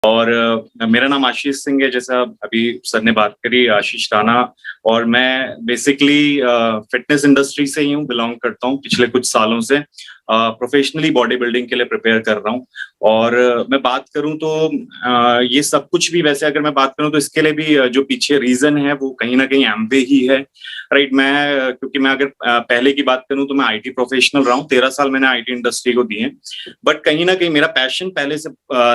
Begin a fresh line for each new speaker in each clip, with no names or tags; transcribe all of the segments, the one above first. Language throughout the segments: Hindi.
और मेरा नाम आशीष सिंह है, जैसा अभी सर ने बात करी, आशीष राणा। और मैं बेसिकली फिटनेस इंडस्ट्री से ही हूँ, बिलोंग करता हूँ पिछले कुछ सालों से। प्रोफेशनली बॉडी बिल्डिंग के लिए प्रिपेयर कर रहा हूँ। और मैं बात करूँ तो ये सब कुछ भी, वैसे अगर मैं बात करूँ तो इसके लिए भी जो पीछे रीजन है वो कहीं ना कहीं एमवे ही है। राइट। क्योंकि मैं अगर पहले की बात करूँ तो मैं आईटी प्रोफेशनल रहा हूँ, 13 साल मैंने आईटी इंडस्ट्री को दिए। बट कहीं ना कहीं मेरा पैशन पहले से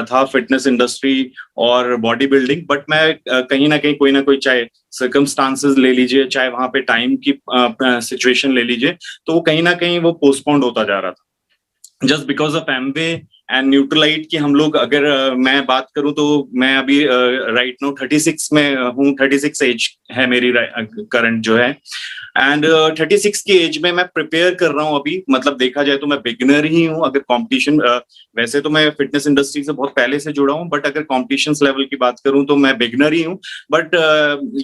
था फिटनेस इंडस्ट्री और बॉडी बिल्डिंग। बट मैं कहीं ना कहीं कोई ना कोई, चाहे सर्कमस्टांसेस ले लीजिए, चाहे वहां पे टाइम की सिचुएशन ले लीजिए, तो वो कहीं ना कहीं वो पोस्टपोन्ड होता जा रहा था, just because of Amway and Nutrilite की। हम लोग अगर मैं बात करूं तो मैं अभी राइट नाउ 36 में हूँ, 36 एज है मेरी करंट जो है। एंड 36 की एज में मैं प्रिपेयर कर रहा हूँ अभी। मतलब देखा जाए तो मैं बिगनर ही हूँ अगर कंपटीशन, वैसे तो मैं फिटनेस इंडस्ट्री से बहुत पहले से जुड़ा हूँ, बट अगर कॉम्पिटिशन लेवल की बात करूँ तो मैं बिगनर ही हूँ। बट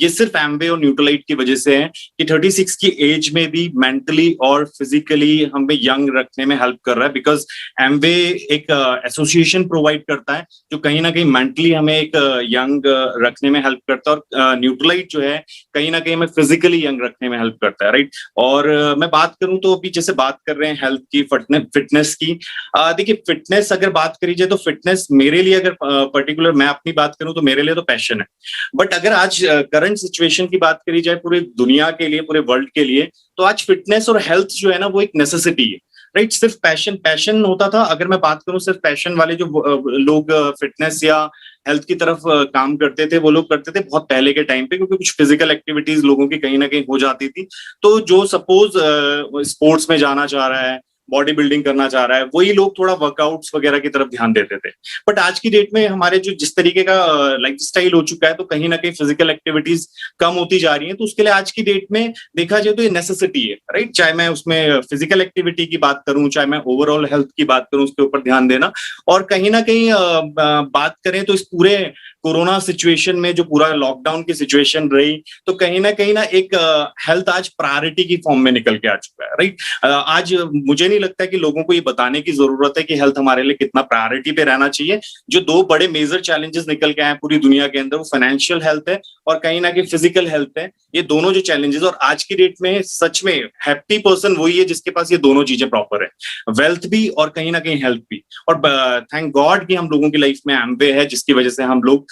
ये सिर्फ एमवे और न्यूट्रलाइट की वजह से है कि 36 की एज में भी मेंटली और फिजिकली हमें यंग रखने में हेल्प कर रहा है। बिकॉज एमवे एक एसोसिएशन प्रोवाइड करता है जो कहीं ना कहीं मेंटली हमें एक यंग रखने में हेल्प करता है, और न्यूट्रलाइट जो है कहीं ना कहीं हमें फिजिकली यंग रखने में हेल्प करता है। राइट। और मैं बात करूं तो अभी जैसे बात कर रहे हैं हेल्थ की, फिटनेस की। देखिए, फिटनेस अगर बात करी जाए तो फिटनेस मेरे लिए, अगर पर्टिकुलर मैं अपनी बात करूं तो मेरे लिए तो पैशन है। बट अगर आज करंट सिचुएशन की बात करी जाए पूरी दुनिया के लिए, पूरे वर्ल्ड के लिए, तो आज फिटनेस और हेल्थ जो है ना वो एक नेसेसिटी है। राइट। सिर्फ पैशन पैशन होता था, अगर मैं बात करूं सिर्फ पैशन वाले जो लोग फिटनेस या हेल्थ की तरफ काम करते थे, वो लोग करते थे बहुत पहले के टाइम पे, क्योंकि कुछ फिजिकल एक्टिविटीज लोगों की कहीं ना कहीं हो जाती थी। तो जो सपोज स्पोर्ट्स में जाना चाह रहा है, बॉडी बिल्डिंग करना चाह रहा है, वही लोग थोड़ा वर्कआउट्स वगैरह की तरफ ध्यान देते थे। बट आज की डेट में हमारे जो जिस तरीके का लाइफ स्टाइल हो चुका है, तो कहीं ना कहीं फिजिकल एक्टिविटीज कम होती जा रही है। तो उसके लिए आज की डेट में देखा जाए तो ये नेसेसिटी है। राइट। चाहे मैं उसमें फिजिकल एक्टिविटी की बात करूं, चाहे मैं ओवरऑल हेल्थ की बात करूं, उसके ऊपर ध्यान देना। और कहीं ना कहीं बात करें तो इस पूरे कोरोना सिचुएशन में, जो पूरा लॉकडाउन की सिचुएशन रही, तो कहीं ना एक हेल्थ आज प्रायोरिटी की फॉर्म में निकल के आ चुका है। राइट। आज मुझे नहीं लगता कि लोगों को ये बताने की जरूरत है कि हेल्थ हमारे लिए कितना प्रायोरिटी पे रहना चाहिए। जो दो बड़े मेजर चैलेंजेस निकल के आए पूरी दुनिया के अंदर, वो फाइनेंशियल हेल्थ है और कहीं ना कहीं फिजिकल हेल्थ है। ये दोनों जो चैलेंजेस, और आज की डेट में सच में हैप्पी पर्सन वही है जिसके पास ये दोनों चीजें प्रॉपर है, वेल्थ भी और कहीं ना कहीं हेल्थ भी। और थैंक गॉड कि हम लोगों की लाइफ में एमवे है, जिसकी वजह से हम लोग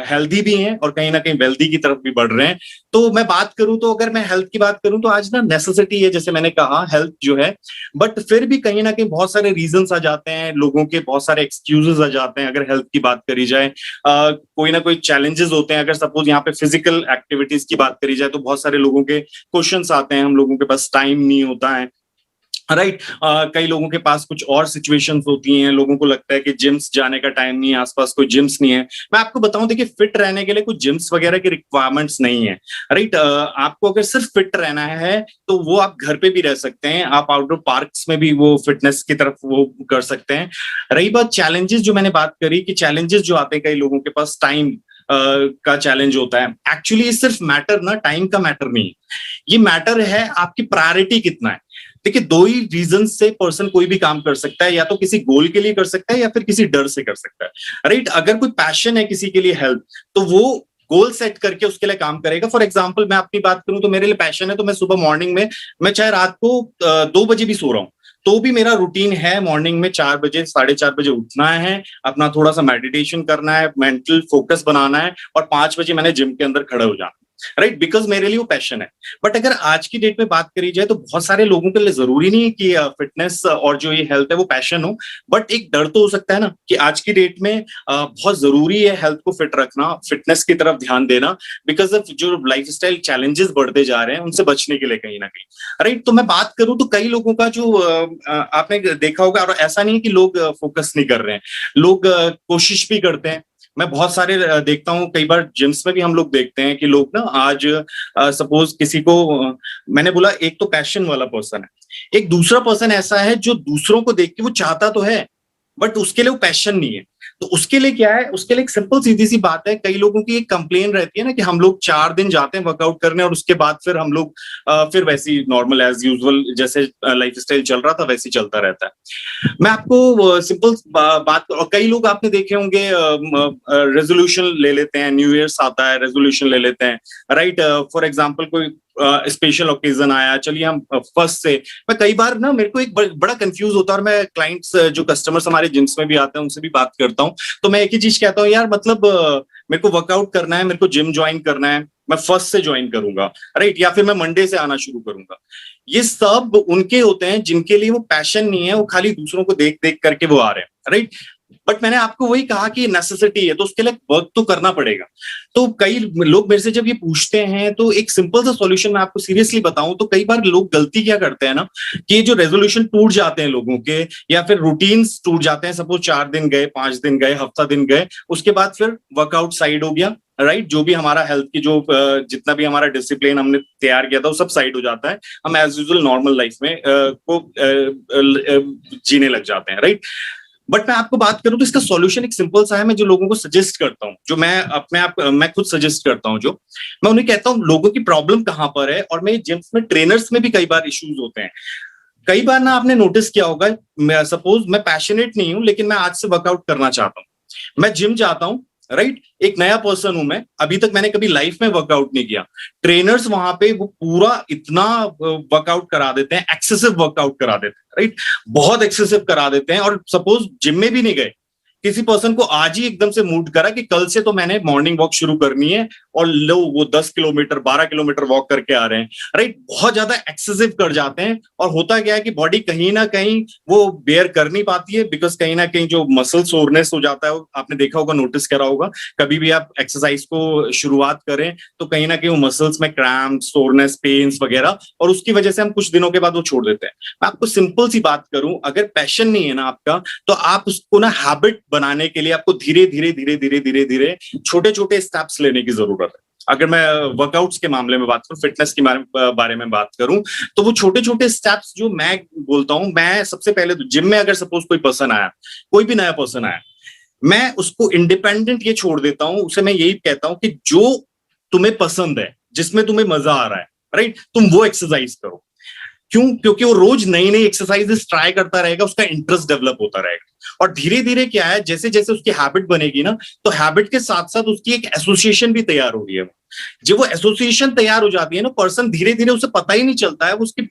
हेल्दी भी हैं और कहीं ना कहीं वेल्दी की तरफ भी बढ़ रहे हैं। तो मैं बात करूं तो, अगर मैं हेल्थ की बात करूं तो आज ना नेसेसिटी है, जैसे मैंने कहा, हेल्थ जो है। बट फिर भी कहीं ना कहीं बहुत सारे रीजंस आ जाते हैं, लोगों के बहुत सारे एक्सक्यूजेस आ जाते हैं अगर हेल्थ की बात करी जाए। कोई ना कोई चैलेंजेस होते हैं। अगर सपोज यहाँ पे फिजिकल एक्टिविटीज की बात करी जाए तो बहुत सारे लोगों के क्वेश्चंस आते हैं, हम लोगों के पास टाइम नहीं होता है। राइट। कई लोगों के पास कुछ और सिचुएशंस होती हैं, लोगों को लगता है कि जिम्स जाने का टाइम नहीं है, आसपास कोई जिम्स नहीं है। मैं आपको बताऊं, देखिए, फिट रहने के लिए कुछ जिम्स वगैरह की रिक्वायरमेंट्स नहीं है। राइट। आपको अगर सिर्फ फिट रहना है तो वो आप घर पे भी रह सकते हैं, आप आउटडोर पार्क्स में भी वो फिटनेस की तरफ वो कर सकते हैं। रही बात चैलेंजेस, जो मैंने बात करी कि चैलेंजेस जो आते हैं, कई लोगों के पास टाइम का चैलेंज होता है। एक्चुअली सिर्फ मैटर ना टाइम का मैटर नहीं है, ये मैटर है आपकी प्रायोरिटी कितना है। देखिए, दो ही रीजन से पर्सन कोई भी काम कर सकता है, या तो किसी गोल के लिए कर सकता है या फिर किसी डर से कर सकता है। राइट। अगर कोई पैशन है किसी के लिए हेल्थ, तो वो गोल सेट करके उसके लिए काम करेगा। फॉर एग्जाम्पल मैं अपनी बात करूं तो मेरे लिए पैशन है, तो मैं सुबह मॉर्निंग में, मैं चाहे रात को 2 बजे भी सो रहा हूं, तो भी मेरा रूटीन है मॉर्निंग में 4 बजे, 4:30 बजे उठना है, अपना थोड़ा सा मेडिटेशन करना है, मेंटल फोकस बनाना है, और 5 बजे मैंने जिम के अंदर खड़ा हो जाना। राइट। बिकॉज मेरे लिए वो पैशन है। बट अगर आज की डेट में बात करी जाए तो बहुत सारे लोगों के लिए जरूरी नहीं है कि फिटनेस और जो ये हेल्थ है वो पैशन हो। बट एक डर तो हो सकता है ना कि आज की डेट में बहुत जरूरी है हेल्थ को फिट रखना, फिटनेस की तरफ ध्यान देना, बिकॉज ऑफ जो लाइफस्टाइल चैलेंजेस बढ़ते जा रहे हैं उनसे बचने के लिए कहीं ना कहीं। राइट। तो मैं बात करूं तो कई लोगों का जो आपने देखा होगा, और ऐसा नहीं है कि लोग फोकस नहीं कर रहे हैं, लोग कोशिश भी करते हैं। मैं बहुत सारे देखता हूँ, कई बार जिम्स में भी हम लोग देखते हैं कि लोग ना आज सपोज किसी को मैंने बोला, एक तो पैशन वाला पर्सन है, एक दूसरा पर्सन ऐसा है जो दूसरों को देख के वो चाहता तो है, बट उसके लिए वो पैशन नहीं है। तो उसके लिए क्या है, उसके लिए एक सिंपल सीधी सी बात है। कई लोगों की एक कंप्लेन रहती है ना कि हम लोग 4 दिन जाते हैं वर्कआउट करने और उसके बाद फिर हम लोग फिर वैसी नॉर्मल एज यूजुअल जैसे लाइफ स्टाइल चल रहा था वैसे चलता रहता है। मैं आपको सिंपल बात, और कई लोग आपने देखे होंगे रेजोल्यूशन ले लेते हैं, न्यू ईयर्स आता है रेजोल्यूशन ले लेते हैं, राइट। फॉर एग्जांपल कोई स्पेशल ओकेजन आया, चलिए हम फर्स्ट से, मैं कई बार ना मेरे को एक बड़ा कंफ्यूज होता है, और मैं क्लाइंट्स जो कस्टमर्स हमारे जिम्स में भी आते हैं उनसे भी बात करता हूँ, तो मैं एक ही चीज कहता हूँ, यार मतलब मेरे को वर्कआउट करना है, मेरे को जिम ज्वाइन करना है, मैं फर्स्ट से ज्वाइन करूंगा, राइट, या फिर मैं मंडे से आना शुरू करूंगा। ये सब उनके होते हैं जिनके लिए वो पैशन नहीं है, वो खाली दूसरों को देख देख करके वो आ रहे हैं, राइट। बट मैंने आपको वही कहा कि नेसेसिटी है, तो उसके लिए वर्क तो करना पड़ेगा। तो कई लोग मेरे से जब ये पूछते हैं, तो एक सिंपल सा सॉल्यूशन मैं आपको सीरियसली बताऊं तो कई बार लोग गलती क्या करते हैं ना, कि जो रेजोल्यूशन टूट जाते हैं लोगों के, या फिर रूटीन्स टूट जाते हैं, सपोज 4 दिन गए, 5 दिन गए, हफ्ता दिन गए, उसके बाद फिर वर्कआउट साइड हो गया, राइट। जो भी हमारा हेल्थ की जो जितना भी हमारा डिसिप्लिन हमने तैयार किया था वो सब साइड हो जाता है, हम एज यूजुअल नॉर्मल लाइफ में जीने लग जाते हैं, राइट। बट मैं आपको बात करूं तो इसका सॉल्यूशन एक सिंपल सा है, मैं जो लोगों को सजेस्ट करता हूं, जो मैं अपने आप मैं खुद सजेस्ट करता हूं, जो मैं उन्हें कहता हूं लोगों की प्रॉब्लम कहां पर है, और मैं जिम्स में ट्रेनर्स में भी कई बार इश्यूज होते हैं। कई बार ना आपने नोटिस किया होगा, सपोज मैं पैशनेट नहीं हूं लेकिन मैं आज से वर्कआउट करना चाहता हूं, मैं जिम जाता हूं, राइट, एक नया पर्सन हूं मैं, अभी तक मैंने कभी लाइफ में वर्कआउट नहीं किया। ट्रेनर्स वहां पे वो पूरा इतना वर्कआउट करा देते हैं, एक्सेसिव वर्कआउट करा देते हैं, राइट, बहुत एक्सेसिव करा देते हैं। और सपोज जिम में भी नहीं गए, किसी पर्सन को आज ही एकदम से मूड करा कि कल से तो मैंने मॉर्निंग वॉक शुरू करनी है, और लो वो 10 किलोमीटर 12 किलोमीटर वॉक करके आ रहे हैं, राइट, बहुत ज्यादा एक्सेसिव कर जाते हैं। और होता क्या है कि बॉडी कहीं ना कहीं वो बेयर कर नहीं पाती है, बिकॉज कहीं ना कहीं जो मसल सोरनेस हो जाता है, आपने देखा होगा, नोटिस करा होगा, कभी भी आप एक्सरसाइज को शुरुआत करें तो कहीं ना कहीं वो मसल्स में क्रैम्प, सोरनेस, पेन्स वगैरह, और उसकी वजह से हम कुछ दिनों के बाद वो छोड़ देते हैं। मैं आपको सिंपल सी बात करूं, अगर पैशन नहीं है ना आपका, तो आप उसको ना हैबिट बनाने के लिए आपको धीरे धीरे धीरे धीरे धीरे धीरे छोटे छोटे स्टेप्स लेने की जरूरत है। अगर मैं वर्कआउट्स के मामले में बात करूं, फिटनेस के बारे में बात करूं, तो वो छोटे छोटे स्टेप्स जो मैं बोलता हूं, मैं सबसे पहले तो जिम में अगर सपोज कोई पर्सन आया, कोई भी नया पर्सन आया, मैं उसको इंडिपेंडेंट ये छोड़ देता हूं, उसे मैं यही कहता हूं कि जो तुम्हें पसंद है, जिसमें तुम्हें मजा आ रहा है, राइट, तुम वो एक्सरसाइज करो। क्यों? क्योंकि वो रोज नई नई एक्सरसाइजेस ट्राई करता रहेगा, उसका इंटरेस्ट डेवलप होता रहेगा, और धीरे धीरे क्या है, जैसे जैसे उसकी हैबिट बनेगी ना, तो हैबिट के साथ साथ उसकी एक एसोसिएशन भी तैयार हो रही है। जब वो एसोसिएशन तैयार हो जाती है ना, पर्सन धीरे धीरे उसे पता ही नहीं चलता है, उसकी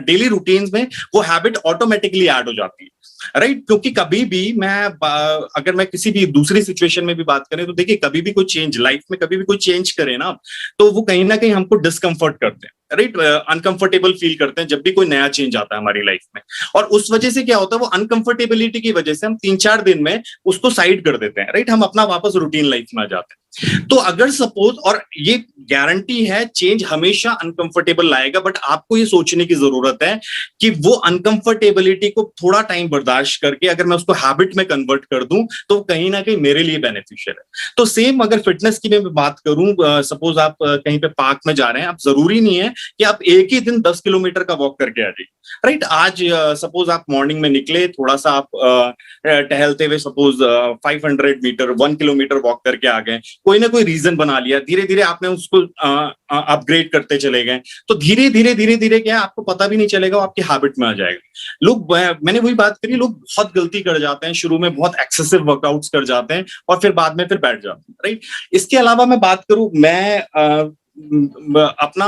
डेली रूटीन्स में वो हैबिट ऑटोमेटिकली ऐड हो जाती है, राइट। क्योंकि कभी भी अगर मैं किसी भी दूसरी सिचुएशन में भी बात करें, तो देखिए कभी भी कोई चेंज लाइफ में, कभी भी कोई चेंज करे ना, तो वो कहीं ना कहीं हमको डिस्कम्फर्ट करते हैं, राइट, अनकंफर्टेबल फील करते हैं जब भी कोई नया चेंज आता है हमारी लाइफ में। और उस वजह से क्या होता है, वो अनकंफर्टेबिलिटी की वजह से हम 3-4 दिन में उसको साइड कर देते हैं, राइट, हम अपना वापस रूटीन लाइफ में आ जाते हैं। तो अगर सपोज, और ये गारंटी है, चेंज हमेशा अनकंफर्टेबल लाएगा, बट आपको ये सोचने की जरूरत है कि वो अनकंफर्टेबिलिटी को थोड़ा टाइम बर्दाश्त करके अगर मैं उसको हैबिट में कन्वर्ट कर दूं, तो कहीं ना कहीं मेरे लिए बेनिफिशियल है। तो सेम अगर फिटनेस की मैं बात करूं, सपोज आप कहीं पे पार्क में जा रहे हैं, आप जरूरी नहीं है कि आप एक ही दिन 10 किलोमीटर का वॉक करके आ जाइए, राइट। आज सपोज आप मॉर्निंग में निकले, थोड़ा सा आप टहलते हुए सपोज 500 मीटर 1 किलोमीटर वॉक करके आ गए, कोई ना कोई रीजन बना लिया, धीरे धीरे आपने उसको अपग्रेड करते चले गए, तो धीरे धीरे धीरे धीरे क्या, आपको पता भी नहीं चलेगा, वो आपकी हैबिट में आ जाएगा। लोग, मैंने वही बात करी, लोग बहुत गलती कर जाते हैं, शुरू में बहुत एक्सेसिव वर्कआउट्स कर जाते हैं और फिर बाद में फिर बैठ जाते हैं, राइट। इसके अलावा मैं बात करूं, मैं अपना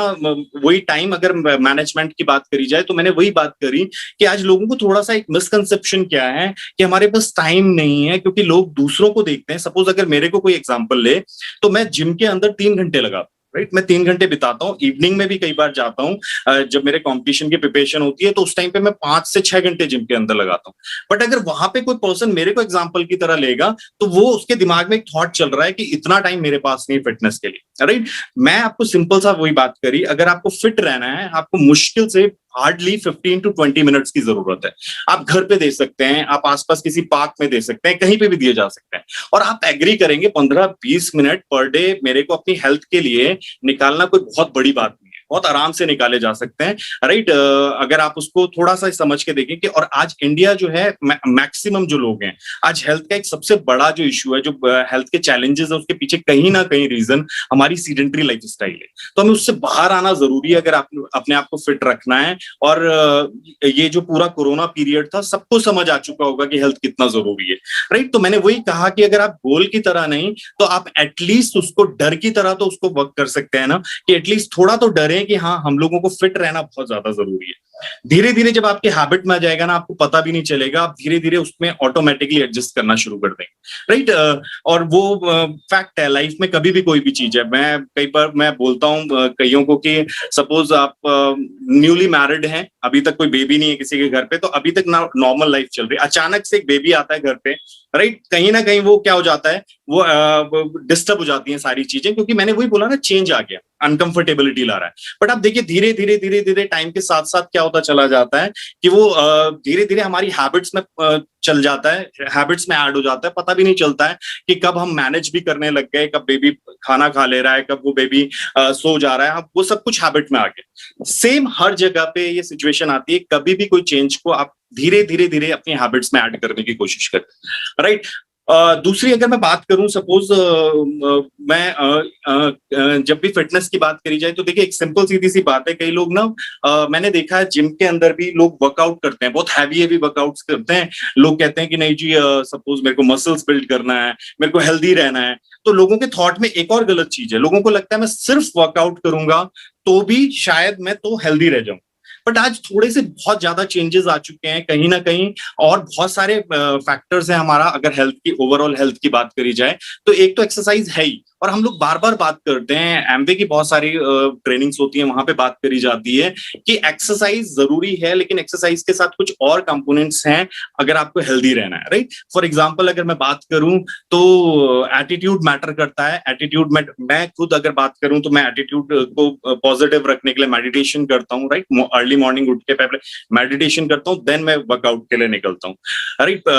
वही टाइम, अगर मैनेजमेंट की बात करी जाए, तो मैंने वही बात करी कि आज लोगों को थोड़ा सा एक मिसकंसेप्शन क्या है कि हमारे पास टाइम नहीं है, क्योंकि लोग दूसरों को देखते हैं। सपोज अगर मेरे को कोई एग्जांपल ले, तो मैं जिम के अंदर 3 घंटे लगा, राइट, मैं 3 घंटे बिताता हूँ, इवनिंग में भी कई बार जाता हूँ, जब मेरे कंपटीशन की प्रिपरेशन होती है, तो उस टाइम पे मैं 5 से 6 घंटे जिम के अंदर लगाता हूँ। बट अगर वहां पे कोई पर्सन मेरे को एग्जांपल की तरह लेगा, तो वो उसके दिमाग में एक थॉट चल रहा है कि इतना टाइम मेरे पास नहीं फिटनेस के लिए, राइट। मैं आपको सिंपल सा वही बात करी, अगर आपको फिट रहना है, आपको मुश्किल से हार्डली 15 to 20 मिनट्स की जरूरत है। आप घर पे दे सकते हैं, आप आसपास किसी पार्क में दे सकते हैं, कहीं पे भी दिए जा सकते हैं, और आप एग्री करेंगे 15-20 मिनट पर डे मेरे को अपनी हेल्थ के लिए निकालना कोई बहुत बड़ी बात नहीं है, बहुत आराम से निकाले जा सकते हैं, राइट। अगर आप उसको थोड़ा सा समझ के देखें कि, और आज इंडिया जो है, मैक्सिमम जो लोग हैं, आज हेल्थ का एक सबसे बड़ा जो इशू है, जो हेल्थ के चैलेंजेस है, उसके पीछे कहीं ना कहीं रीजन हमारी सीडेंटरी लाइफस्टाइल है। तो हमें उससे बाहर आना जरूरी है अगर आप अपने आप को फिट रखना है। और ये जो पूरा कोरोना पीरियड था, सबको समझ आ चुका होगा कि हेल्थ कितना जरूरी है, राइट। तो मैंने वही कहा कि अगर आप गोल की तरह नहीं, तो आप एटलीस्ट उसको डर की तरह तो उसको वर्क कर सकते हैं ना, कि एटलीस्ट थोड़ा तो डरे कि हाँ, हम लोगों को फिट रहना बहुत ज्यादा जरूरी है। धीरे धीरे जब आपके हैबिट में आ जाएगा ना, आपको पता भी नहीं चलेगा, आप धीरे धीरे उसमें ऑटोमेटिकली एडजस्ट करना शुरू कर देंगे, राइट। और वो फैक्ट है, लाइफ में कभी भी कोई भी चीज है, मैं कई बार मैं बोलता हूँ कईयों को कि सपोज आप न्यूली मैरिड हैं, अभी तक कोई बेबी नहीं है किसी के घर पे, तो अभी तक नॉर्मल लाइफ चल रही है, अचानक से एक बेबी आता है घर पे, राइट। कहीं ना कहीं वो क्या हो जाता है, वो डिस्टर्ब हो जाती हैं सारी चीजें, क्योंकि मैंने वही बोला ना, चेंज आ गया, अनकंफर्टेबिलिटी ला रहा है। बट आप देखिए, धीरे धीरे धीरे धीरे टाइम के साथ साथ क्या होता चला जाता है कि वो धीरे धीरे हमारी हैबिट्स में चल जाता है, हैबिट्स में ऐड हो जाता है, पता भी नहीं चलता है कि कब हम मैनेज भी करने लग गए, कब बेबी खाना खा ले रहा है, कब वो बेबी सो जा रहा है, वो सब कुछ हैबिट में आ गया। सेम हर जगह पे ये सिचुएशन आती है, कभी भी कोई चेंज को आप धीरे धीरे धीरे अपनी हैबिट्स में ऐड करने की कोशिश करें, राइट। दूसरी अगर मैं बात करूं, सपोज मैं जब भी फिटनेस की बात करी जाए, तो देखिए एक सिंपल सीधी सी बात है, कई लोग ना मैंने देखा है जिम के अंदर भी लोग वर्कआउट करते हैं, बहुत हैवी हैवी वर्कआउट्स करते हैं। लोग कहते हैं कि नहीं जी, सपोज मेरे को मसल्स बिल्ड करना है, मेरे को हेल्दी रहना है। तो लोगों के थॉट में एक और गलत चीज है, लोगों को लगता है मैं सिर्फ वर्कआउट करूंगा तो भी शायद मैं तो हेल्दी रह जाऊं। बट आज थोड़े से बहुत ज्यादा चेंजेस आ चुके हैं कहीं ना कहीं, और बहुत सारे फैक्टर्स हैं हमारा, अगर हेल्थ की, ओवरऑल हेल्थ की बात करी जाए, तो एक तो एक्सरसाइज है ही, और हम लोग बार बार बात करते हैं, एमवे की बहुत सारी ट्रेनिंग्स होती है, वहां पे बात करी जाती है कि एक्सरसाइज जरूरी है, लेकिन एक्सरसाइज के साथ कुछ और कंपोनेंट्स हैं अगर आपको हेल्दी रहना है, राइट। फॉर एग्जांपल अगर मैं बात करूं, तो एटीट्यूड मैटर करता है। एटीट्यूड में मैं खुद अगर बात करूं, तो मैं एटीट्यूड को पॉजिटिव रखने के लिए मेडिटेशन करता हूं, राइट। अर्ली मॉर्निंग उठ के पहले मेडिटेशन करता हूं, देन मैं वर्कआउट के लिए निकलता हूं, राइट।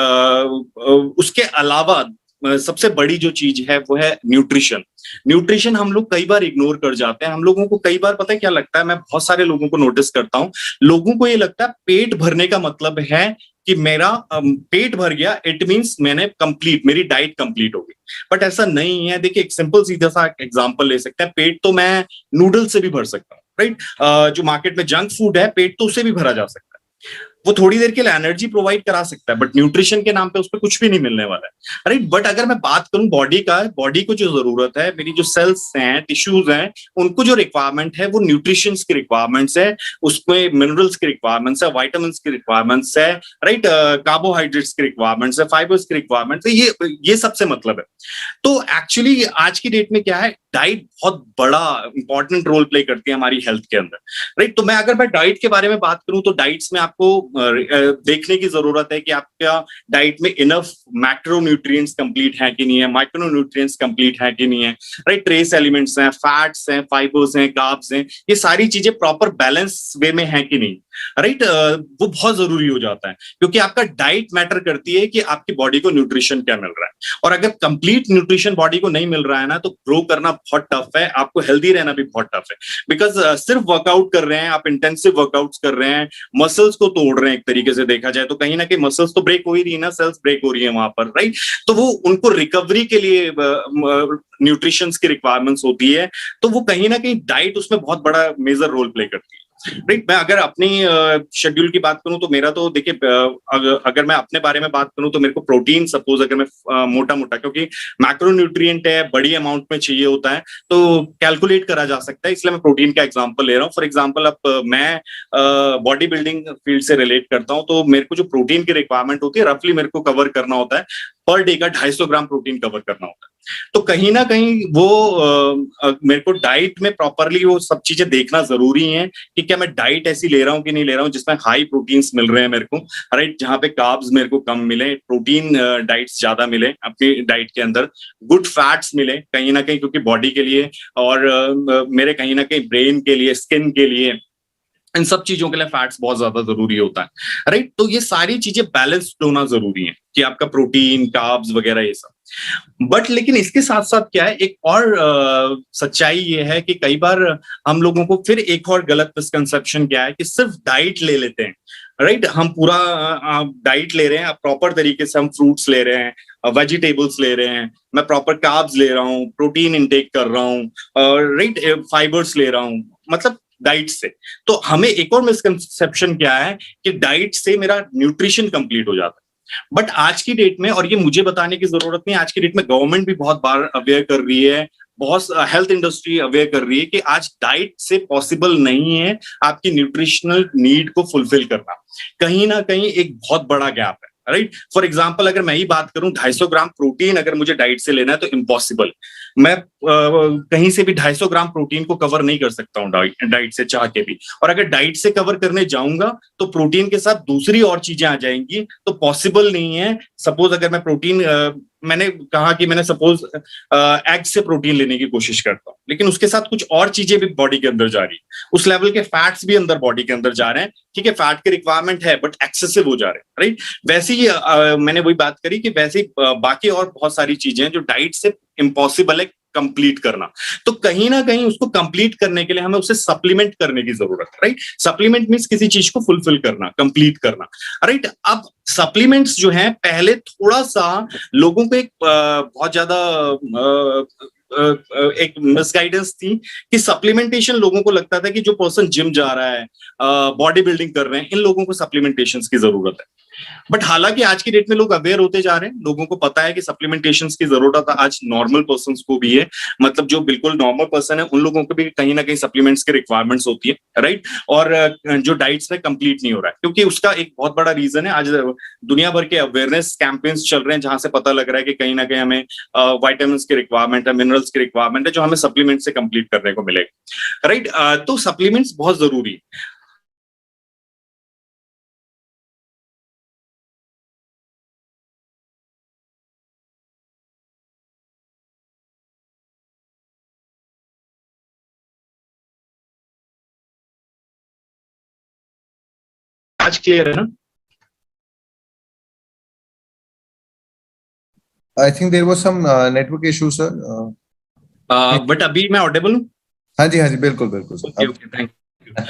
उसके अलावा सबसे बड़ी जो चीज है वो है न्यूट्रिशन। न्यूट्रिशन हम लोग कई बार इग्नोर कर जाते हैं। हम लोगों को कई बार पता है क्या लगता है, मैं बहुत सारे लोगों को नोटिस करता हूं, लोगों को ये लगता है पेट भरने का मतलब है कि मेरा पेट भर गया, इट मींस मैंने कंप्लीट, मेरी डाइट कंप्लीट हो गई। बट ऐसा नहीं है। देखिए एक सिंपल सीधा सा एग्जांपल ले सकते हैं, पेट तो मैं नूडल से भी भर सकता हूँ, राइट। जो मार्केट में जंक फूड है, पेट तो उससे भी भरा जा सकता है, वो थोड़ी देर के लिए एनर्जी प्रोवाइड करा सकता है, बट न्यूट्रिशन के नाम पे उस पर कुछ भी नहीं मिलने वाला है, राइट। बट अगर मैं बात करूं बॉडी का, बॉडी को जो जरूरत है, मेरी जो सेल्स हैं, टिश्यूज हैं, उनको जो रिक्वायरमेंट है वो न्यूट्रिशन की रिक्वायरमेंट्स है, उसमें मिनरल्स की रिक्वायरमेंट्स है, वाइटामिन की रिक्वायरमेंट्स है, राइट। कार्बोहाइड्रेट्स की रिक्वायरमेंट्स है, फाइबर्स की रिक्वायरमेंट्स है, ये सबसे मतलब है। तो एक्चुअली आज की डेट में क्या है, डाइट बहुत बड़ा इंपॉर्टेंट रोल प्ले करती है हमारी हेल्थ के अंदर, राइट। तो अगर मैं डाइट के बारे में बात करूं, तो डाइट्स में आपको देखने की जरूरत है कि आपका डाइट में इनफ मैक्रोन्यूट्रिएंट्स कंप्लीट है कि नहीं है, माइक्रोन्यूट्रिएंट्स कंप्लीट है कि नहीं है, राइट। ट्रेस एलिमेंट्स हैं, फैट्स हैं, फाइबर्स हैं, कार्ब्स हैं, ये सारी चीजें प्रॉपर बैलेंस वे में है कि नहीं, राइट। वो बहुत जरूरी हो जाता है, क्योंकि आपका डाइट मैटर करती है कि आपकी बॉडी को न्यूट्रिशन क्या मिल रहा है। और अगर कंप्लीट न्यूट्रिशन बॉडी को नहीं मिल रहा है ना, तो ग्रो करना बहुत टफ है, आपको हेल्दी रहना भी बहुत टफ है। बिकॉज सिर्फ वर्कआउट कर रहे हैं आप, इंटेंसिव वर्कआउट्स कर रहे हैं, मसल्स को तोड़ रहे हैं, एक तरीके से देखा जाए तो कहीं ना कहीं मसल्स तो ब्रेक हो ही रही है ना, सेल्स ब्रेक हो रही है वहां पर, राइट। तो वो उनको रिकवरी के लिए न्यूट्रिशन की रिक्वायरमेंट्स होती है, तो वो कहीं ना कहीं डाइट उसमें बहुत बड़ा मेजर रोल प्ले करती है, राइट। मैं अगर अपनी शेड्यूल की बात करूं, तो मेरा तो देखिए, अगर मैं अपने बारे में बात करूं, तो मेरे को प्रोटीन, सपोज अगर मैं मोटा मोटा, क्योंकि मैक्रोन्यूट्रिएंट है, बड़ी अमाउंट में चाहिए होता है, तो कैलकुलेट करा जा सकता है, इसलिए मैं प्रोटीन का एग्जांपल ले रहा हूँ। फॉर एग्जांपल अब मैं बॉडी बिल्डिंग फील्ड से रिलेट करता हूँ, तो मेरे को जो प्रोटीन की रिक्वायरमेंट होती है, रफली मेरे को कवर करना होता है, पर डे का 250 ग्राम प्रोटीन कवर करना होता है। तो कहीं ना कहीं वो मेरे को डाइट में प्रॉपरली वो सब चीजें देखना जरूरी है कि क्या मैं डाइट ऐसी ले रहा हूँ कि नहीं ले रहा हूँ जिसमें हाई प्रोटीन्स मिल रहे हैं मेरे को, राइट, जहाँ पे कार्ब्स मेरे को कम मिले, प्रोटीन डाइट्स ज्यादा मिले अपनी डाइट के अंदर, गुड फैट्स मिले कहीं ना कहीं, क्योंकि बॉडी के लिए और मेरे कहीं ना कहीं ब्रेन के लिए, स्किन के लिए, इन सब चीजों के लिए फैट्स बहुत ज्यादा जरूरी होता है, राइट। तो ये सारी चीजें बैलेंस्ड होना जरूरी है कि आपका प्रोटीन, कार्ब्स वगैरह ये सब। बट लेकिन इसके साथ साथ क्या है, एक और सच्चाई ये है कि कई बार हम लोगों को फिर एक और गलत मिसकंसेप्शन क्या है कि सिर्फ डाइट ले लेते हैं, राइट। हम पूरा डाइट ले रहे हैं, प्रॉपर तरीके से हम फ्रूट्स ले रहे हैं, वेजिटेबल्स ले रहे हैं, मैं प्रॉपर कार्ब्स ले रहा हूँ, प्रोटीन इंटेक कर रहा हूँ, राइट, फाइबर्स ले रहा हूँ, मतलब डाइट से। तो हमें एक और मिसकंसेप्शन क्या है कि डाइट से मेरा न्यूट्रिशन कंप्लीट हो जाता है। बट आज की डेट में, और ये मुझे बताने की जरूरत नहीं, आज की डेट में गवर्नमेंट भी बहुत बार अवेयर कर रही है, बहुत हेल्थ इंडस्ट्री अवेयर कर रही है कि आज डाइट से पॉसिबल नहीं है आपकी न्यूट्रिशनल नीड को फुलफिल करना। कहीं ना कहीं एक बहुत बड़ा गैप है, राइट। फॉर एग्जाम्पल अगर मैं ही बात करूं, 250 ग्राम प्रोटीन अगर मुझे डाइट से लेना है तो इम्पॉसिबल। मैं कहीं से भी 250 ग्राम प्रोटीन को कवर नहीं कर सकता हूँ डाइट से चाह के भी। और अगर डाइट से कवर करने जाऊंगा तो प्रोटीन के साथ दूसरी और चीजें आ जाएंगी, तो पॉसिबल नहीं है। सपोज अगर मैं प्रोटीन, मैंने कहा कि मैंने सपोज एग से प्रोटीन लेने की कोशिश करता हूँ, लेकिन उसके साथ कुछ और चीजें भी बॉडी के अंदर जा रही है, उस लेवल के फैट्स भी अंदर बॉडी के अंदर जा रहे हैं। ठीक है, फैट की रिक्वायरमेंट है बट एक्सेसिव हो जा रहे हैं, राइट। वैसे ही मैंने वही बात करी कि वैसे बाकी और बहुत सारी चीजें हैं जो डाइट से इम्पॉसिबल है कंप्लीट करना। तो कहीं ना कहीं उसको कंप्लीट करने के लिए हमें उसे सप्लीमेंट करने की जरूरत है, राइट। सप्लीमेंट मींस किसी चीज को फुलफिल करना, कंप्लीट करना, राइट। अब सप्लीमेंट्स जो हैं, पहले थोड़ा सा लोगों को एक बहुत ज्यादा एक मिसगाइडेंस थी कि सप्लीमेंटेशन, लोगों को लगता था कि जो पर्सन जिम जा रहा है, बॉडी बिल्डिंग कर रहे हैं, इन लोगों को सप्लीमेंटेशन की जरूरत है। बट हालांकि आज की डेट में लोग अवेयर होते जा रहे हैं, लोगों को पता है कि सप्लीमेंटेशन की जरूरत आज नॉर्मल पर्सन को भी है, मतलब जो बिल्कुल नॉर्मल पर्सन है उन लोगों को भी कहीं ना कहीं सप्लीमेंट्स की रिक्वायरमेंट्स होती है, राइट। और जो डाइट्स में कंप्लीट नहीं हो रहा है, क्योंकि उसका एक बहुत बड़ा रीजन है, आज दुनिया भर के अवेयरनेस कैंपेन्स चल रहे हैं जहां से पता लग रहा है कि कहीं ना कहीं हमें वाइटामिन की रिक्वायरमेंट है, मिनरल्स की रिक्वायरमेंट है, जो हमें सप्लीमेंट से कंप्लीट करने को मिलेगा, राइट। तो सप्लीमेंट्स बहुत जरूरी है। आज क्लियर है ना?
I think there was some network issue, sir.
But अभी मैं ऑडिबल हूँ?
हाँ जी, हाँ जी, बिल्कुल बिल्कुल sir.
Okay okay, thank you.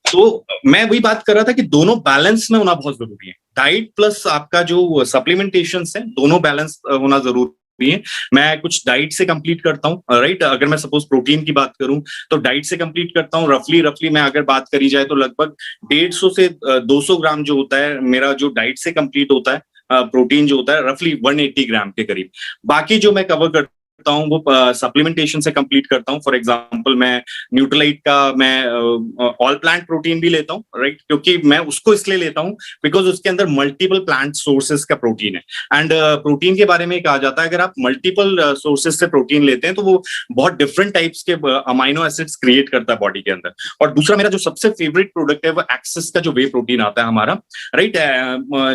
तो मैं वही बात कर रहा था कि दोनों बैलेंस में होना बहुत जरूरी है। डाइट प्लस आपका जो सप्लीमेंटेशन है, दोनों बैलेंस होना जरूरी है। मैं कुछ डाइट से कंप्लीट करता हूँ, राइट। अगर मैं सपोज प्रोटीन की बात करूं तो डाइट से कंप्लीट करता हूँ। रफली रफली मैं अगर बात करी जाए तो लगभग 150 से 200 ग्राम जो होता है मेरा, जो डाइट से कंप्लीट होता है प्रोटीन जो होता है, रफली 180 ग्राम के करीब। बाकी जो मैं कवर करता हूँ वो सप्लीमेंटेशन से कंप्लीट करता हूँ। फॉर एग्जांपल मैं न्यूट्रलाइट का, मैं ऑल प्लांट प्रोटीन भी लेता हूँ, राइट। क्योंकि मैं उसको इसलिए लेता हूँ बिकॉज उसके अंदर मल्टीपल प्लांट सोर्सेस का प्रोटीन है। एंड प्रोटीन के बारे में कहा जाता है, अगर आप मल्टीपल सोर्सेस से प्रोटीन लेते हैं तो वो बहुत डिफरेंट टाइप्स के अमाइनो एसिड्स क्रिएट करता है बॉडी के अंदर। और दूसरा मेरा जो सबसे फेवरेट प्रोडक्ट है वो एक्सेस का जो वे प्रोटीन आता है हमारा, राइट।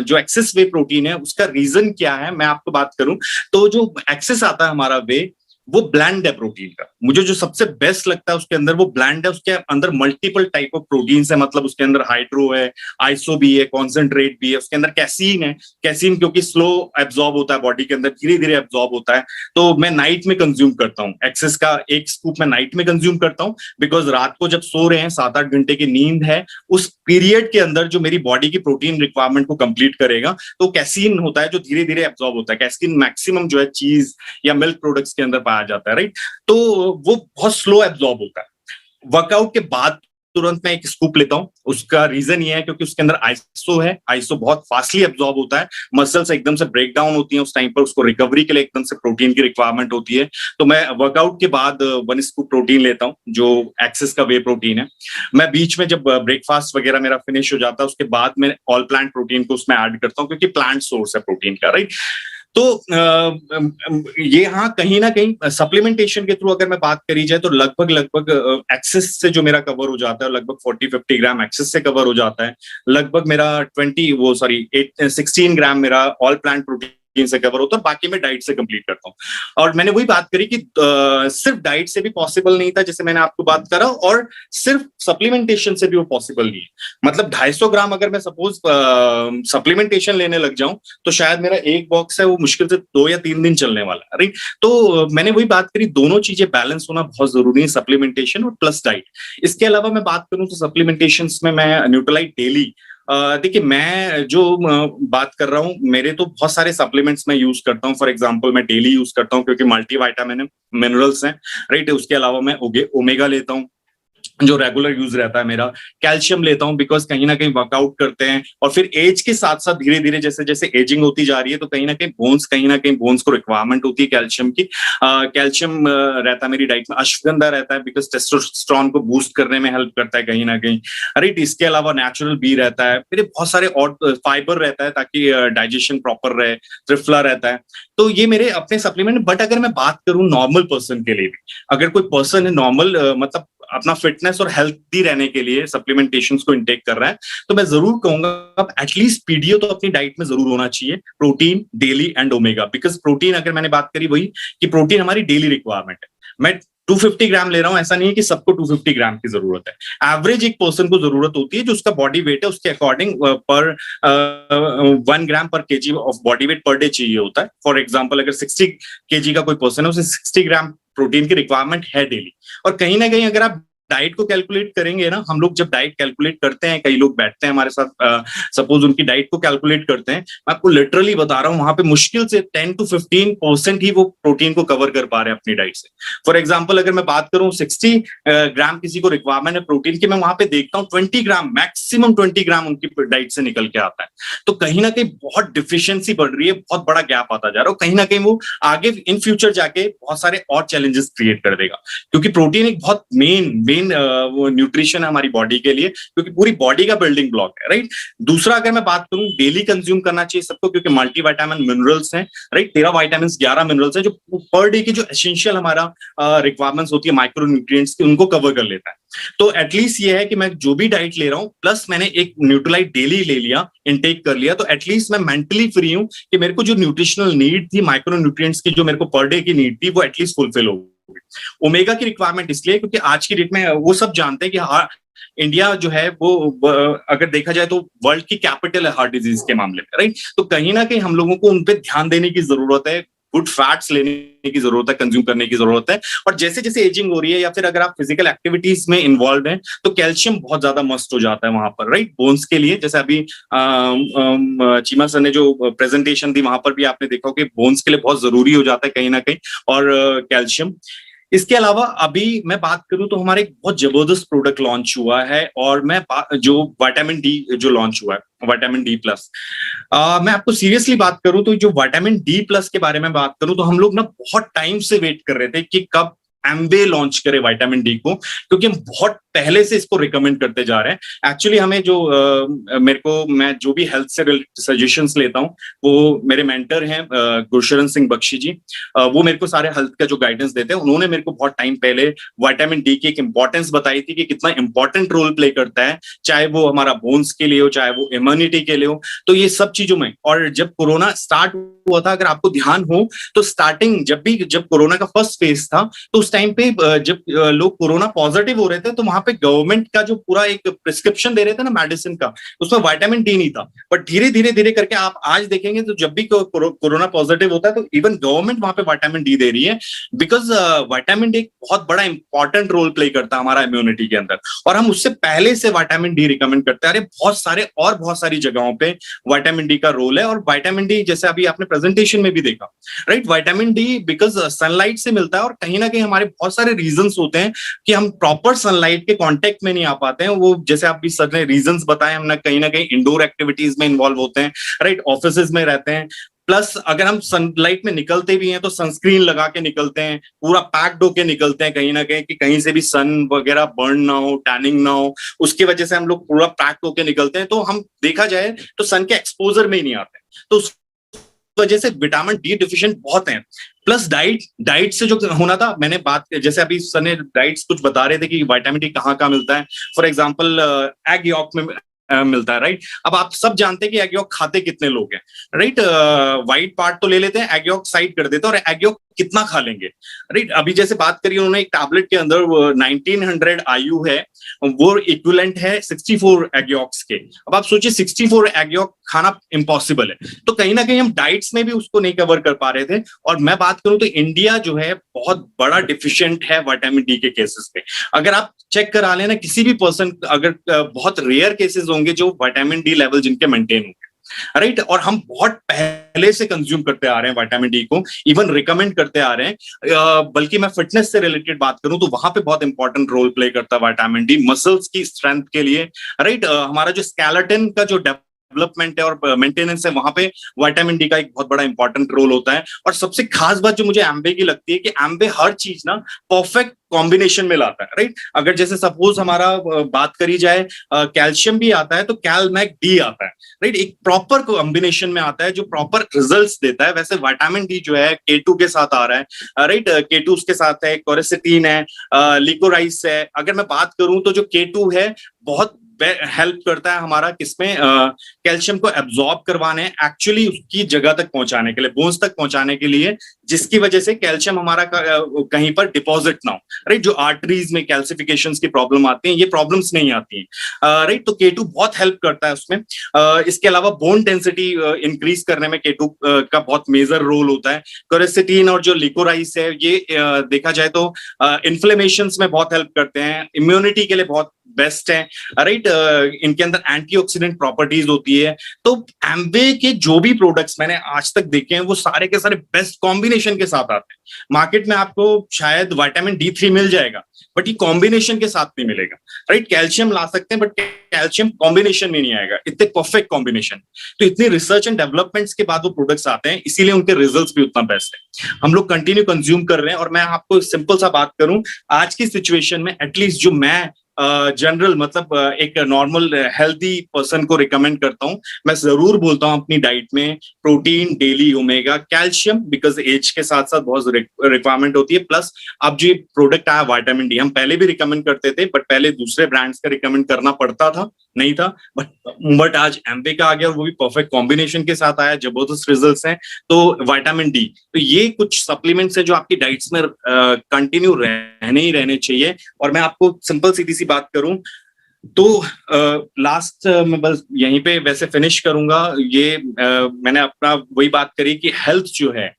जो एक्सेस वे प्रोटीन है उसका रीजन क्या है मैं आपको बात करूं तो जो एक्सेस आता है हमारा वे, वो ब्लैंड है प्रोटीन का। मुझे जो सबसे बेस्ट लगता है उसके अंदर वो ब्लैंड है, उसके अंदर मल्टीपल टाइप ऑफ प्रोटीन है, मतलब उसके अंदर हाइड्रो है, आइसो भी है, कॉन्सेंट्रेट भी है, उसके अंदर कैसीन है। कैसीन क्योंकि स्लो एब्जॉर्ब होता है बॉडी के अंदर, धीरे धीरे एब्जॉर्ब होता है, तो मैं नाइट में कंज्यूम करता हूँ। एक्सेस का एक स्कूप मैं नाइट में कंज्यूम करता हूँ बिकॉज रात को जब सो रहे हैं, 7-8 घंटे की नींद है, उस पीरियड के अंदर जो मेरी बॉडी की प्रोटीन रिक्वायरमेंट को कंप्लीट करेगा, तो कैसीन होता है जो धीरे धीरे एब्जॉर्ब होता है। कैसीन मैक्सिमम जो है चीज या मिल्क प्रोडक्ट्स के अंदर पाया जाता है, राइट। तो वो बहुत स्लो एब्जॉर्ब होता है। वर्कआउट के बाद तुरंत मैं एक स्कूप लेता हूं। उसका रीजन ये है क्योंकि उसके अंदर आइसो है, आइसो बहुत फास्टली एब्जॉर्ब होता है, मसल्स एकदम से ब्रेक डाउन होती हैं उस टाइम पर, उसको रिकवरी के लिए एकदम से प्रोटीन की रिक्वायरमेंट होती है। तो मैं वर्कआउट के बाद 1 स्कूप प्रोटीन लेता हूं जो एक्सेस का वे प्रोटीन है। मैं बीच में जब ब्रेकफास्ट वगैरह मेरा फिनिश हो जाता है उसके बाद मैं ऑल प्लांट प्रोटीन को उसमें ऐड करता हूं क्योंकि प्लांट सोर्स है प्रोटीन का, राइट। तो ये हाँ कहीं ना कहीं सप्लीमेंटेशन के थ्रू अगर मैं बात करी जाए तो लगभग लगभग एक्सेस से जो मेरा कवर हो जाता है, लगभग 40-50 ग्राम एक्सेस से कवर हो जाता है। लगभग मेरा 16 ग्राम मेरा ऑल प्लांट प्रोटीन से कवर होता है, बाकी मैं डाइट से कंप्लीट करता हूँ। और मैंने वही बात करी कि सिर्फ डाइट से भी पॉसिबल नहीं था, जैसे मैंने आपको बात करा, और सिर्फ सप्लीमेंटेशन से भी वो पॉसिबल नहीं है। मतलब 250 ग्राम अगर मैं सपोज सप्लीमेंटेशन लेने लग जाऊं तो शायद मेरा एक बॉक्स है वो मुश्किल से 2 या 3 दिन चलने वाला है, राइट। तो मैंने वही बात करी, दोनों चीजें बैलेंस होना बहुत जरूरी है, सप्लीमेंटेशन और प्लस डाइट। इसके अलावा मैं बात करूं तो सप्लीमेंटेशन में मैं न्यूट्रालाइट डेली, देखिए मैं जो बात कर रहा हूँ, मेरे तो बहुत सारे सप्लीमेंट्स मैं यूज करता हूँ। फॉर एग्जांपल मैं डेली यूज करता हूँ क्योंकि मल्टीविटामिन मिनरल्स हैं, राइट। उसके अलावा मैं ओमेगा लेता हूँ जो रेगुलर यूज रहता है मेरा। कैल्शियम लेता हूं बिकॉज कहीं ना कहीं वर्कआउट करते हैं, और फिर एज के साथ साथ धीरे धीरे जैसे जैसे एजिंग होती जा रही है तो कहीं ना कहीं बोन्स को रिक्वायरमेंट होती है कैल्शियम की। कैल्शियम रहता है मेरी डाइट में। अश्वगंधा रहता है बिकॉज टेस्टोस्टेरोन को बूस्ट करने में हेल्प करता है कहीं ना कहीं, राइट। इसके अलावा नेचुरल बी रहता है मेरे, बहुत सारे और फाइबर रहता है ताकि डाइजेशन प्रॉपर रहे, त्रिफला रहता है। तो ये मेरे अपने सप्लीमेंट। बट अगर मैं बात करूं नॉर्मल पर्सन के लिए भी, अगर कोई पर्सन है नॉर्मल, मतलब अपना फिटनेस और हेल्थी रहने के लिए सप्लीमेंटेशन को इंटेक कर रहा है, तो मैं जरूर कहूंगा अब एटलीस्ट पीडीओ तो अपनी डाइट में जरूर होना चाहिए, protein daily and omega. Because protein अगर मैंने बात करी वही कि प्रोटीन हमारी डेली रिक्वायरमेंट है। मैं 250 ग्राम ले रहा हूं, ऐसा नहीं है कि सबको 250 ग्राम की जरूरत है। एवरेज एक पर्सन को जरूरत होती है जो उसका बॉडी वेट है उसके अकॉर्डिंग पर 1 ग्राम पर KG of body weight per day चाहिए होता है। फॉर एग्जांपल अगर 60 केजी का कोई पर्सन है, उसे 60 ग्राम प्रोटीन की रिक्वायरमेंट है डेली। और कहीं ना कहीं अगर आप डाइट को कैलकुलेट करेंगे ना, हम लोग जब डाइट कैलकुलेट करते हैं, कई लोग बैठते हैं हमारे साथ, सपोज उनकी डाइट को कैलकुलेट करते हैं, मैं आपको लिटरली बता रहा हूं वहां पे मुश्किल से 10 to 15% ही वो प्रोटीन को कवर कर पा रहे हैं अपनी डाइट से। फॉर एग्जांपल अगर मैं बात करूं 60 ग्राम किसी को रिक्वायरमेंट है प्रोटीन की, मैं वहां पे देखता हूं 20 ग्राम, मैक्सिमम 20 ग्राम उनकी डाइट से निकल के आता है। तो कहीं ना कहीं बहुत डिफिशियंसी बढ़ रही है, बहुत बड़ा गैप आता जा रहा है, कहीं ना कहीं वो आगे इन फ्यूचर जाके बहुत सारे और चैलेंजेस क्रिएट कर देगा, क्योंकि प्रोटीन एक बहुत मेन वो न्यूट्रिशन है हमारी बॉडी के लिए, क्योंकि पूरी बॉडी का बिल्डिंग ब्लॉक है, राइट। दूसरा अगर मैं बात करूं, डेली कंज्यूम करना चाहिए सबको, क्योंकि मल्टीविटामिन मिनरल्स हैं, राइट। 13 विटामिन 11 मिनरल्स हैं जो पर डे की जो एसेंशियल हमारा रिक्वायरमेंट्स होती है माइक्रो न्यूट्रिएंट्स की, उनको कवर कर लेता है। तो एटलीस्ट ये है कि मैं जो भी डाइट ले रहा हूं प्लस मैंने एक न्यूट्रलाइट डेली ले लिया, इनटेक कर लिया, तो एटलीस्ट मैं मेंटली फ्री हूं कि मेरे को जो न्यूट्रिशनल नीड थी, माइक्रो न्यूट्रिएंट्स की जो मेरे को पर डे की नीड थी, वो एटलीस्ट फुलफिल हो। ओमेगा की रिक्वायरमेंट इसलिए क्योंकि आज की डेट में वो सब जानते हैं कि इंडिया जो है वो अगर देखा जाए तो वर्ल्ड की कैपिटल है हार्ट डिजीज के मामले में, राइट। तो कहीं ना कहीं हम लोगों को उन पे ध्यान देने की जरूरत है, गुड फैट्स लेने की जरूरत है, कंज्यूम करने की जरूरत है। और जैसे जैसे एजिंग हो रही है या फिर अगर आप फिजिकल एक्टिविटीज में इन्वॉल्व हैं तो कैल्शियम बहुत ज्यादा मस्ट हो जाता है वहां पर, राइट, बोन्स के लिए। जैसे अभी चीमा सर ने जो प्रेजेंटेशन दी वहां पर भी आपने देखा कि बोन्स के लिए बहुत जरूरी हो जाता है कहीं ना कहीं, और कैल्शियम। इसके अलावा अभी मैं बात करूं तो हमारे एक बहुत जबरदस्त प्रोडक्ट लॉन्च हुआ है, और मैं जो विटामिन डी जो लॉन्च हुआ है, विटामिन डी प्लस, मैं आपको सीरियसली बात करूं तो जो विटामिन डी प्लस के बारे में बात करूं तो हम लोग ना बहुत टाइम से वेट कर रहे थे कि कब एम्बे लॉन्च करे विटामिन डी को, क्योंकि हम बहुत पहले से इसको रिकमेंड करते जा रहे हैं। एक्चुअली हमें जो मैं जो भी हेल्थ से रिलेटेड सजेशंस लेता हूं वो मेरे मेंटर हैं गुरशरण सिंह बख्शी जी, वो मेरे को सारे हेल्थ का जो गाइडेंस देते हैं। उन्होंने मेरे को बहुत टाइम पहले विटामिन डी की एक इंपॉर्टेंस बताई थी कि कितना इंपॉर्टेंट रोल प्ले करता है, चाहे वो हमारा बोन्स के लिए हो, चाहे वो इम्यूनिटी के लिए हो। तो ये सब चीजों में, और जब कोरोना स्टार्ट हुआ था, अगर आपको ध्यान हो तो स्टार्टिंग जब कोरोना का फर्स्ट फेज था तो उस टाइम पे जब लोग कोरोना पॉजिटिव हो रहे थे तो वहां पे गवर्नमेंट का जो पूरा एक प्रिस्क्रिप्शन दे रहे थे ना मेडिसिन का, उसमें विटामिन डी नहीं था। बट धीरे धीरे धीरे करके आप आज देखेंगे तो जब भी कोरोना पॉजिटिव होता है तो इवन गवर्नमेंट वहां पे विटामिन डी दे रही है, बिकॉज विटामिन डी एक बहुत बड़ा इंपॉर्टेंट रोल प्ले करता है हमारा इम्यूनिटी के अंदर, और हम उससे पहले से विटामिन डी रिकमेंड करते हैं। अरे बहुत सारी जगहों पे विटामिन डी का रोल है। और विटामिन डी जैसे अभी आपने प्रेजेंटेशन में भी देखा, right, vitamin D because sunlight से मिलता है, और कहीं ना कहीं हमारे बहुत सारे रीजंस होते हैं कि हम प्रॉपर सनलाइट के कांटेक्ट में नहीं आ पाते हैं। वो जैसे आप भी सर ने रीजंस बताए, हम ना कहीं इंडोर एक्टिविटीज में इन्वॉल्व होते हैं, राइट, ऑफिसेज में रहते हैं, प्लस अगर हम सनलाइट में निकलते भी हैं तो सनस्क्रीन लगा के निकलते हैं, पूरा पैक्ड होके निकलते हैं कहीं ना कहीं कि कहीं से भी सन वगैरह बर्न ना हो, टैनिंग ना हो, उसकी वजह से हम लोग पूरा पैक्ड होके निकलते हैं। तो हम देखा जाए तो सन के एक्सपोजर में ही नहीं आते, तो उस वजह से विटामिन डी डिफिशिएंट बहुत हैं। प्लस डाइट से जो होना था, मैंने बात जैसे अभी सर ने डाइट्स कुछ बता रहे थे कि विटामिन डी कहाँ कहाँ मिलता है। फॉर एग्जांपल एग यॉक में मिलता है, राइट। अब आप सब जानते हैं कि एग यॉक खाते कितने लोग हैं, राइट। व्हाइट पार्ट तो ले लेते हैं, एग यॉक साइड कर देते हैं, और एग यॉक कितना खा लेंगे, राइट। अभी जैसे बात करी उन्होंने, एक टैबलेट के अंदर 1900 आयु है, वो इक्विवेलेंट है 64 एग यॉक्स के। अब आप सोचिए 64 एग यॉक खाना इम्पॉसिबल है, तो कहीं ना कहीं हम डाइट्स में भी उसको नहीं कवर कर पा रहे थे। और मैं बात करूं तो इंडिया जो है बहुत बड़ा डिफिशिएंट है विटामिन डी के केसेस पे। अगर आप चेक करा लेना किसी भी पर्सन, अगर बहुत रेयर केसेस होंगे जो विटामिन डी लेवल जिनके मेंटेन होंगे, राइट। और हम बहुत पहले से कंज्यूम करते आ रहे हैं विटामिन डी को, इवन रिकमेंड करते आ रहे हैं। बल्कि मैं फिटनेस से रिलेटेड बात करूं तो वहां पे बहुत इंपॉर्टेंट रोल प्ले करता है विटामिन डी मसल्स की स्ट्रेंथ के लिए, राइट। हमारा जो स्केलेटन का जो डेवलपमेंट है और मेंटेनेंस है, वहां पे विटामिन डी का एक बहुत बड़ा इंपॉर्टेंट रोल होता है। और सबसे खास बात जो मुझे एम्बे की लगती है कि एम्बे हर चीज ना परफेक्ट कॉम्बिनेशन में लाता है, राइट। अगर जैसे सपोज हमारा बात करी जाए, कैल्शियम भी आता है तो कैलमैक डी आता है, राइट। एक प्रॉपर कॉम्बिनेशन में आता है जो प्रॉपर रिजल्ट्स देता है। वैसे विटामिन डी जो है K2 के साथ आ रहा है, राइट। K2 उसके साथ है, क्वेरसेटिन है, लिकोराइस है। अगर मैं बात करूं तो जो K2 है बहुत हेल्प करता है हमारा किसमें, कैल्शियम को एब्जॉर्ब करवाने, एक्चुअली उसकी जगह तक पहुंचाने के लिए, बोन्स तक पहुंचाने के लिए, जिसकी वजह से कैल्शियम हमारा कहीं पर डिपॉजिट ना हो, राइट। जो आर्टरीज में कैल्सिफिकेशंस की प्रॉब्लम आती है, ये प्रॉब्लम्स नहीं आती हैं, राइट। तो K2 बहुत हेल्प करता है उसमें। इसके अलावा बोन डेंसिटी इंक्रीज करने में K2 का बहुत मेजर रोल होता है। क्वेरसेटिन और जो लिकोराइस है, ये देखा जाए तो इन्फ्लेमेशंस में बहुत हेल्प करते हैं, इम्यूनिटी के लिए बहुत बेस्ट है, राइट। इनके अंदर एंटीऑक्सीडेंट प्रॉपर्टीज होती है। तो एम्बे के जो भी प्रोडक्ट्स मैंने आज तक देखे हैं वो सारे के सारे बेस्ट कॉम्बिनेशन के साथ आते हैं। मार्केट में आपको शायद विटामिन D3 मिल जाएगा, बट ये कॉम्बिनेशन के साथ नहीं मिलेगा, राइट। कैल्शियम ला सकते हैं बट कैल्शियम कॉम्बिनेशन में नहीं आएगा, इतने परफेक्ट कॉम्बिनेशन। तो इतनी रिसर्च एंड डेवलपमेंट्स के बाद वो प्रोडक्ट्स आते हैं, इसीलिए उनके रिजल्ट्स भी उतना बेस्ट है। हम लोग कंटिन्यू कंज्यूम कर रहे हैं। और मैं आपको सिंपल सा बात करूं, आज की सिचुएशन में एटलीस्ट जो मैं जनरल मतलब एक नॉर्मल हेल्दी पर्सन को रिकमेंड करता हूं, मैं जरूर बोलता हूं अपनी डाइट में protein daily, omega, calcium, because age के साथ साथ बहुत रिक्वायरमेंट होती है। प्लस अब जो प्रोडक्ट आया विटामिन डी, हम पहले भी रिकमेंड करते थे, बट पहले दूसरे ब्रांड्स का रिकमेंड करना पड़ता था, नहीं था, बट आज एम्बे का आ गया, वो भी परफेक्ट कॉम्बिनेशन के साथ आया, जबरदस्त रिजल्ट्स हैं। तो विटामिन डी, तो ये कुछ सप्लीमेंट्स हैं जो आपकी डाइट्स में कंटिन्यू रहने ही रहने चाहिए। और मैं आपको सिंपल सीधी सी बात करूं तो लास्ट मैं बस यहीं पे वैसे फिनिश करूंगा। ये मैंने अपना वही बात करी कि हेल्थ जो है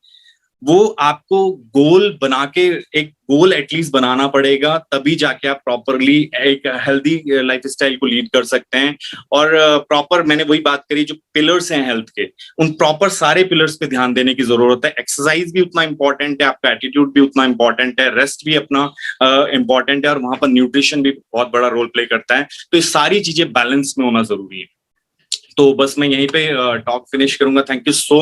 वो आपको गोल बना के, एक गोल एटलीस्ट बनाना पड़ेगा, तभी जाके आप प्रॉपरली एक हेल्दी लाइफस्टाइल को लीड कर सकते हैं। और प्रॉपर मैंने वही बात करी, जो पिलर्स हैं हेल्थ के, उन प्रॉपर सारे पिलर्स पे ध्यान देने की जरूरत है। एक्सरसाइज भी उतना इंपॉर्टेंट है, आपका एटीट्यूड भी उतना इंपॉर्टेंट है, रेस्ट भी अपना इंपॉर्टेंट है, और वहां पर न्यूट्रिशन भी बहुत बड़ा रोल प्ले करता है। तो ये सारी चीजें बैलेंस में होना जरूरी है। तो बस मैं यहीं पे टॉक फिनिश करूंगा। Thank you so